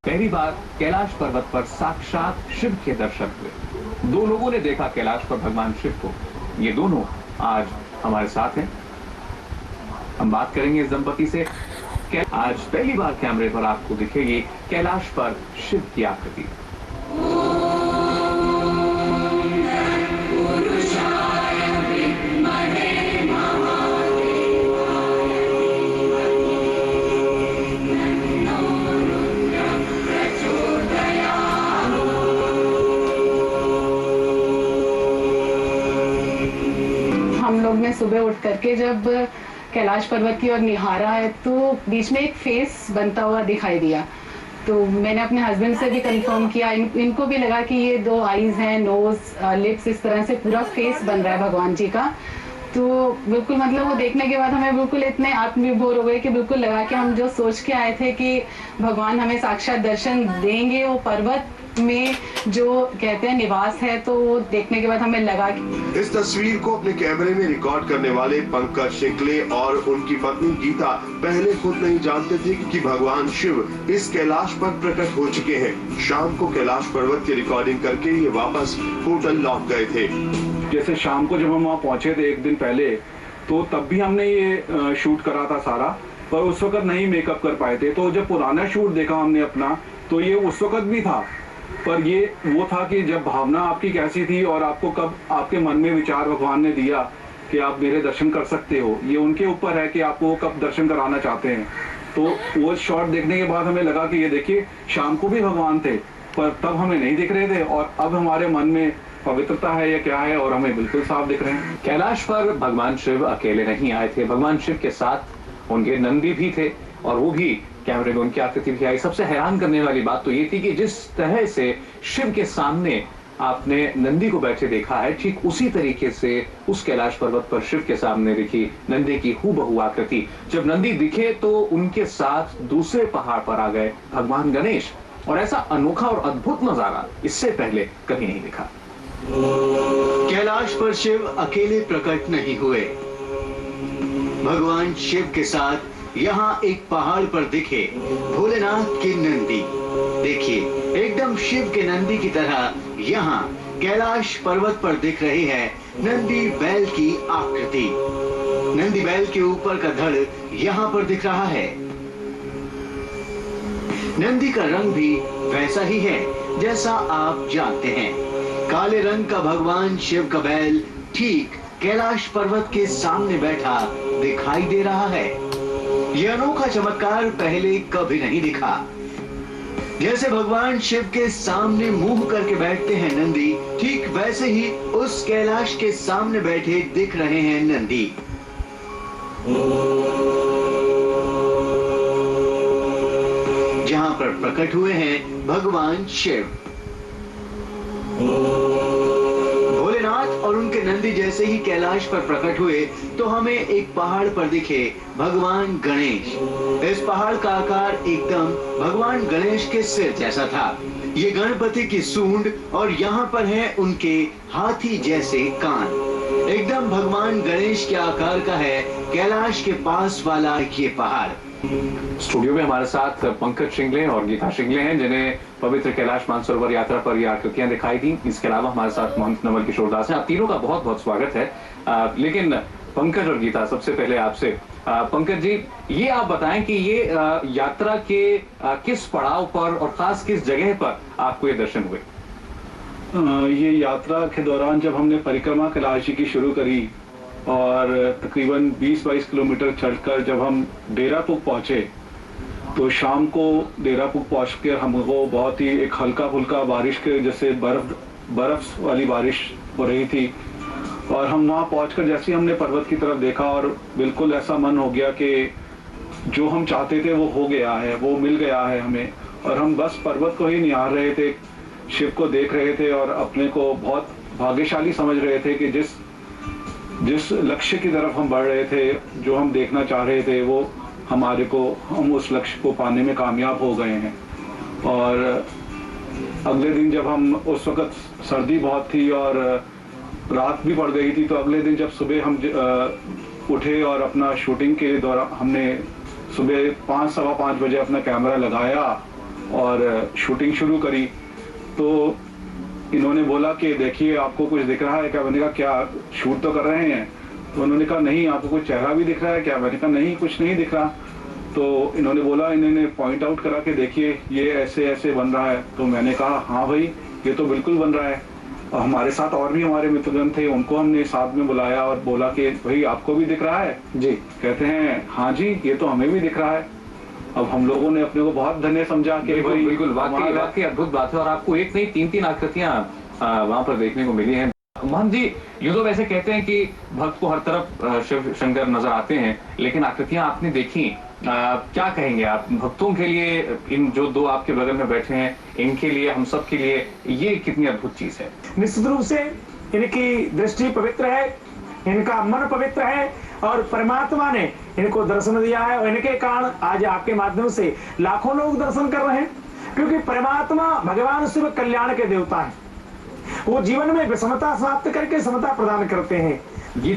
पहली बार कैलाश पर्वत पर साक्षात शिव के दर्शन हुए। दो लोगों ने देखा कैलाश पर भगवान शिव को। ये दोनों आज हमारे साथ हैं। हम बात करेंगे इस दंपति से। आज पहली बार कैमरे पर आपको दिखेगी कैलाश पर शिव की आकृति। हम लोग ने सुबह उठ करके जब कैलाश पर्वत की ओर निहारा है तो बीच में एक फेस बनता हुआ दिखाई दिया। तो मैंने अपने हस्बैंड से भी कंफर्म किया, इनको भी लगा कि ये दो आईज हैं, नोज, लिप्स, इस तरह से पूरा फेस बन रहा है भगवान जी का। तो बिल्कुल मतलब वो देखने के बाद हमें बिल्कुल इतने आत्मविभोर हो गए कि बिल्कुल लगा कि हम जो सोच के आए थे कि भगवान हमें साक्षात दर्शन देंगे, वो पर्वत में जो कहते हैं निवास है, तो वो देखने के बाद हमें लगा कि इस तस्वीर को अपने कैमरे में रिकॉर्ड करने वाले पंकज शिंकले और उनकी पत्नी गीता पहले खुद नहीं जानते थे कि भगवान शिव इस कैलाश पर प्रकट हो चुके हैं। शाम को कैलाश पर्वत की रिकॉर्डिंग करके ये वापस होटल लौट गए थे। जैसे शाम को जब हम वहाँ पहुंचे थे एक दिन पहले, तो तब भी हमने ये शूट करा था सारा, पर उस वक्त नहीं मेकअप कर पाए थे। तो जब पुराना शूट देखा हमने अपना, तो ये उस वक्त भी था, पर ये वो था कि जब भावना आपकी कैसी थी और आपको कब आपके मन में विचार भगवान ने दिया कि आप मेरे दर्शन कर सकते हो, ये उनके ऊपर है कि आपको कब दर्शन कराना चाहते हैं। तो वो शॉट देखने के बाद हमें लगा कि ये देखिए, शाम को भी भगवान थे पर तब हमें नहीं दिख रहे थे, और अब हमारे मन में पवित्रता है या क्या है और हमें बिल्कुल साफ दिख रहे हैं। कैलाश पर भगवान शिव अकेले नहीं आए थे, भगवान शिव के साथ उनके नंदी भी थे, और वो भी कैमरे में उनकी आकृति भी आई। सबसे हैरान करने वाली बात तो ये थी कि जिस तरह से शिव के सामने आपने नंदी को बैठे देखा है, ठीक उसी तरीके से उस कैलाश पर्वत पर शिव के सामने दिखी नंदी की हूबहू आकृति। जब नंदी दिखे तो उनके साथ दूसरे पहाड़ पर आ गए भगवान गणेश, और ऐसा अनोखा और अद्भुत नजारा इससे पहले कभी नहीं दिखा। कैलाश पर शिव अकेले प्रकट नहीं हुए। भगवान शिव के साथ यहाँ एक पहाड़ पर दिखे भोलेनाथ की नंदी। देखिए, एकदम शिव के नंदी की तरह यहाँ कैलाश पर्वत पर दिख रही है नंदी बैल की आकृति। नंदी बैल के ऊपर का धड़ यहाँ पर दिख रहा है। नंदी का रंग भी वैसा ही है जैसा आप जानते हैं। काले रंग का भगवान शिव का बैल ठीक कैलाश पर्वत के सामने बैठा दिखाई दे रहा है। यह अनोखा चमत्कार पहले कभी नहीं दिखा। जैसे भगवान शिव के सामने मुंह करके बैठते हैं नंदी, ठीक वैसे ही उस कैलाश के सामने बैठे दिख रहे हैं नंदी। जहां पर प्रकट हुए हैं भगवान शिव। भोलेनाथ और उनके नंदी जैसे ही कैलाश पर प्रकट हुए तो हमें एक पहाड़ पर दिखे भगवान गणेश। इस पहाड़ का आकार एकदम भगवान गणेश के सिर जैसा था। ये गणपति की सूंड और यहाँ पर है उनके हाथी जैसे कान। एकदम भगवान गणेश के आकार का है कैलाश के पास वाला ये पहाड़। स्टूडियो में हमारे साथ पंकज शिंकले और गीता शिंकले हैं, जिन्हें पवित्र कैलाश मानसरोवर यात्रा पर ये आकृतियां दिखाई दी। इसके अलावा हमारे साथ महंत नवल किशोर दास हैं। आप तीनों का बहुत बहुत स्वागत है। लेकिन पंकज और गीता, सबसे पहले आपसे। पंकज जी, ये आप बताएं कि ये यात्रा के किस पड़ाव पर और खास किस जगह पर आपको ये दर्शन हुए? ये यात्रा के दौरान जब हमने परिक्रमा कैलाश जी की शुरू करी और तकरीबन 20-22 किलोमीटर चलकर जब हम डेरापुक पहुंचे, तो शाम को डेरापुक पहुंच कर हमको बहुत ही एक हल्का फुल्का बारिश के जैसे बर्फ वाली बारिश हो रही थी। और हम वहाँ पहुंचकर जैसे ही हमने पर्वत की तरफ देखा और बिल्कुल ऐसा मन हो गया कि जो हम चाहते थे वो हो गया है, वो मिल गया है हमें। और हम बस पर्वत को ही निहार रहे थे, शिव को देख रहे थे और अपने को बहुत भाग्यशाली समझ रहे थे कि जिस लक्ष्य की तरफ हम बढ़ रहे थे, जो हम देखना चाह रहे थे, वो हम उस लक्ष्य को पाने में कामयाब हो गए हैं। और अगले दिन जब हम, उस वक्त सर्दी बहुत थी और रात भी पड़ गई थी, तो अगले दिन जब सुबह हम उठे और अपना शूटिंग के दौरान हमने सुबह 5-5:15 बजे अपना कैमरा लगाया और शूटिंग शुरू करी। तो इन्होंने बोला कि देखिए आपको कुछ दिख रहा है क्या? मैंने कहा क्या, शूट तो कर रहे हैं। तो उन्होंने कहा नहीं, आपको कुछ चेहरा भी दिख रहा है क्या? मैंने कहा नहीं, कुछ नहीं दिख रहा। तो इन्होंने बोला, इन्होंने पॉइंट आउट करा के देखिए ये ऐसे ऐसे बन रहा है। तो मैंने कहा हाँ भाई, ये तो बिल्कुल बन रहा है। और हमारे साथ और भी हमारे मित्रगण थे, उनको हमने साथ में बुलाया और बोला कि भाई आपको भी दिख रहा है जी। कहते हैं हाँ जी, ये तो हमें भी दिख रहा है। अब हम लोगों ने अपने को बहुत धन्य समझा कि बिल्कुल भाई बिल्कुल, वाकई हमारा- वाकई अद्भुत बात है। और आपको एक नहीं 3-3 आकृतियां वहां पर देखने को मिली हैं। महंत जी, यूं तो वैसे कहते हैं कि भक्त को हर तरफ शिव शंकर नजर आते हैं, लेकिन आकृतियां आपने देखी, क्या कहेंगे आप भक्तों के लिए? इन जो दो आपके बगल में बैठे हैं, इनके लिए, हम सब के लिए ये कितनी अद्भुत चीज है। निश्चित रूप से इनकी दृष्टि पवित्र है, इनका मन पवित्र है और परमात्मा ने इनको दर्शन दिया है। और इनके कारण आज आपके माध्यम से लाखों लोग दर्शन कर रहे हैं, क्योंकि परमात्मा भगवान शिव कल्याण के देवता है। वो जीवन में विषमता समाप्त करके समता प्रदान करते हैं। गीता